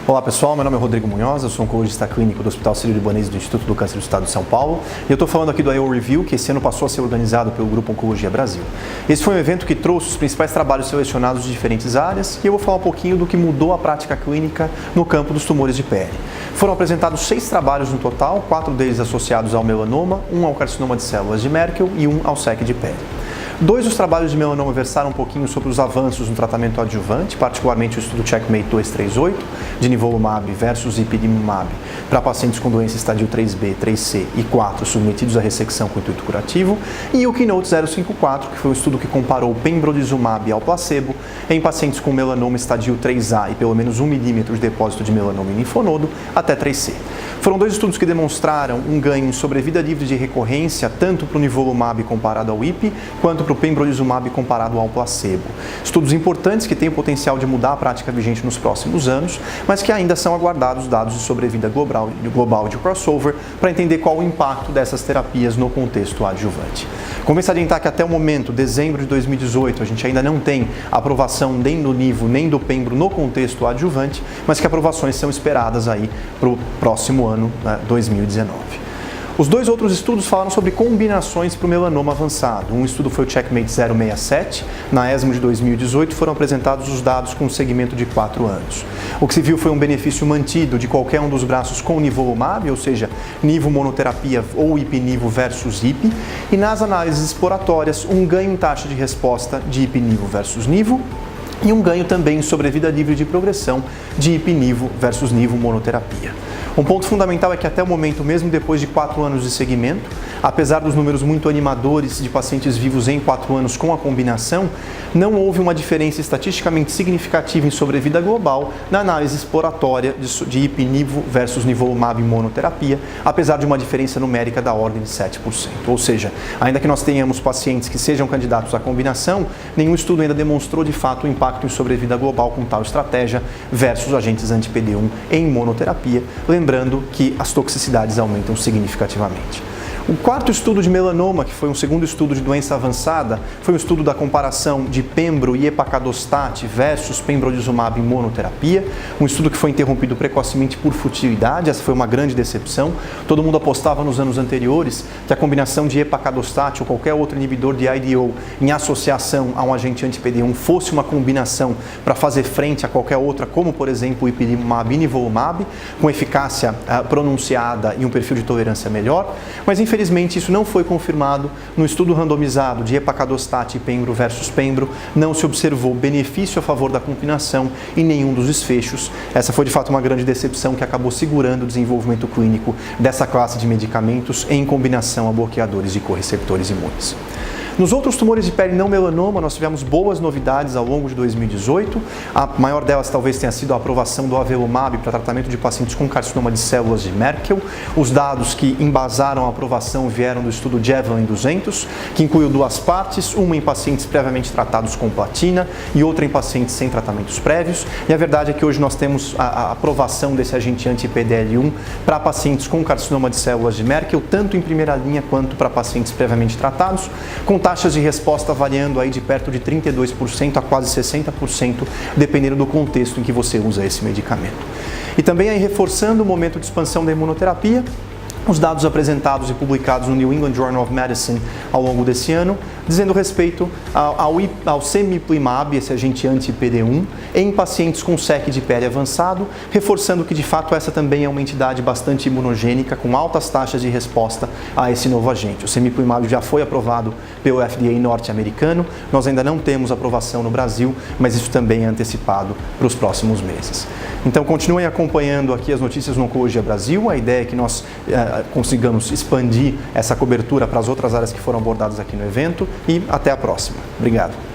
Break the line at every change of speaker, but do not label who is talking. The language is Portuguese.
Olá pessoal, meu nome é Rodrigo Munhoz, eu sou oncologista clínico do Hospital Sírio-Libanês do Instituto do Câncer do Estado de São Paulo e eu estou falando aqui do I/O Review, que esse ano passou a ser organizado pelo Grupo Oncologia Brasil. Esse foi um evento que trouxe os principais trabalhos selecionados de diferentes áreas e eu vou falar um pouquinho do que mudou a prática clínica no campo dos tumores de pele. Foram apresentados 6 trabalhos no total, 4 deles associados ao melanoma, 1 ao carcinoma de células de Merkel e 1 ao SEC de pele. 2 dos trabalhos de melanoma versaram um pouquinho sobre os avanços no tratamento adjuvante, particularmente o estudo CheckMate 238, de nivolumab versus ipilimumab, para pacientes com doença estadio 3B, 3C e 4 submetidos à ressecção com intuito curativo, e o Keynote 054, que foi um estudo que comparou pembrolizumab ao placebo em pacientes com melanoma estadio 3A e pelo menos 1 milímetro de depósito de melanoma em linfonodo até 3C. Foram 2 estudos que demonstraram um ganho em sobrevida livre de recorrência, tanto para o nivolumab comparado ao IPI, quanto para o pembrolizumab comparado ao placebo. Estudos importantes que têm o potencial de mudar a prática vigente nos próximos anos, mas que ainda são aguardados dados de sobrevida global de crossover para entender qual o impacto dessas terapias no contexto adjuvante. Convém se adiantar que até o momento, dezembro de 2018, a gente ainda não tem aprovação nem do nivo nem do pembro no contexto adjuvante, mas que aprovações são esperadas aí para o próximo ano, 2019. Os 2 outros estudos falaram sobre combinações para o melanoma avançado. Um estudo foi o CheckMate 067. Na ESMO de 2018 foram apresentados os dados com um segmento de 4 anos. O que se viu foi um benefício mantido de qualquer um dos braços com nivolumab, ou seja, nivo monoterapia ou ipinivo versus ipi, e nas análises exploratórias um ganho em taxa de resposta de ipinivo versus nivo, e um ganho também em sobrevida livre de progressão de ipinivo versus nivo monoterapia. Um ponto fundamental é que até o momento, mesmo depois de 4 anos de seguimento, apesar dos números muito animadores de pacientes vivos em 4 anos com a combinação, não houve uma diferença estatisticamente significativa em sobrevida global na análise exploratória de ipinivo versus nivolumab monoterapia, apesar de uma diferença numérica da ordem de 7%. Ou seja, ainda que nós tenhamos pacientes que sejam candidatos à combinação, nenhum estudo ainda demonstrou de fato o impacto em sobrevida global com tal estratégia versus agentes anti-PD1 em monoterapia, lembrando que as toxicidades aumentam significativamente. O 4º estudo de melanoma, que foi um segundo estudo de doença avançada, foi um estudo da comparação de pembro e epacadostat versus pembrolizumab em monoterapia, um estudo que foi interrompido precocemente por futilidade. Essa foi uma grande decepção. Todo mundo apostava nos anos anteriores que a combinação de epacadostat ou qualquer outro inibidor de IDO em associação a um agente anti-PD1 fosse uma combinação para fazer frente a qualquer outra, como por exemplo o ipilimumab e nivolumab, com eficácia pronunciada e um perfil de tolerância melhor, mas infelizmente isso não foi confirmado no estudo randomizado de epacadostat e pembro versus pembro. Não se observou benefício a favor da combinação em nenhum dos desfechos. Essa foi de fato uma grande decepção que acabou segurando o desenvolvimento clínico dessa classe de medicamentos em combinação a bloqueadores de correceptores imunes. Nos outros tumores de pele não melanoma, nós tivemos boas novidades ao longo de 2018. A maior delas talvez tenha sido a aprovação do avelumab para tratamento de pacientes com carcinoma de células de Merkel. Os dados que embasaram a aprovação vieram do estudo Javelin 200, que incluiu 2 partes, uma em pacientes previamente tratados com platina e outra em pacientes sem tratamentos prévios. E a verdade é que hoje nós temos a aprovação desse agente anti-PDL1 para pacientes com carcinoma de células de Merkel, tanto em primeira linha quanto para pacientes previamente tratados, com taxas de resposta variando aí de perto de 32% a quase 60%, dependendo do contexto em que você usa esse medicamento. E também aí reforçando o momento de expansão da imunoterapia, os dados apresentados e publicados no New England Journal of Medicine ao longo desse ano, dizendo respeito ao semiplimab, esse agente anti-PD1, em pacientes com SEC de pele avançado, reforçando que de fato essa também é uma entidade bastante imunogênica, com altas taxas de resposta a esse novo agente. O semiplimab já foi aprovado pelo FDA norte-americano, nós ainda não temos aprovação no Brasil, mas isso também é antecipado para os próximos meses. Então continuem acompanhando aqui as notícias no Oncologia Brasil. A ideia é que nós consigamos expandir essa cobertura para as outras áreas que foram abordadas aqui no evento, e até a próxima. Obrigado.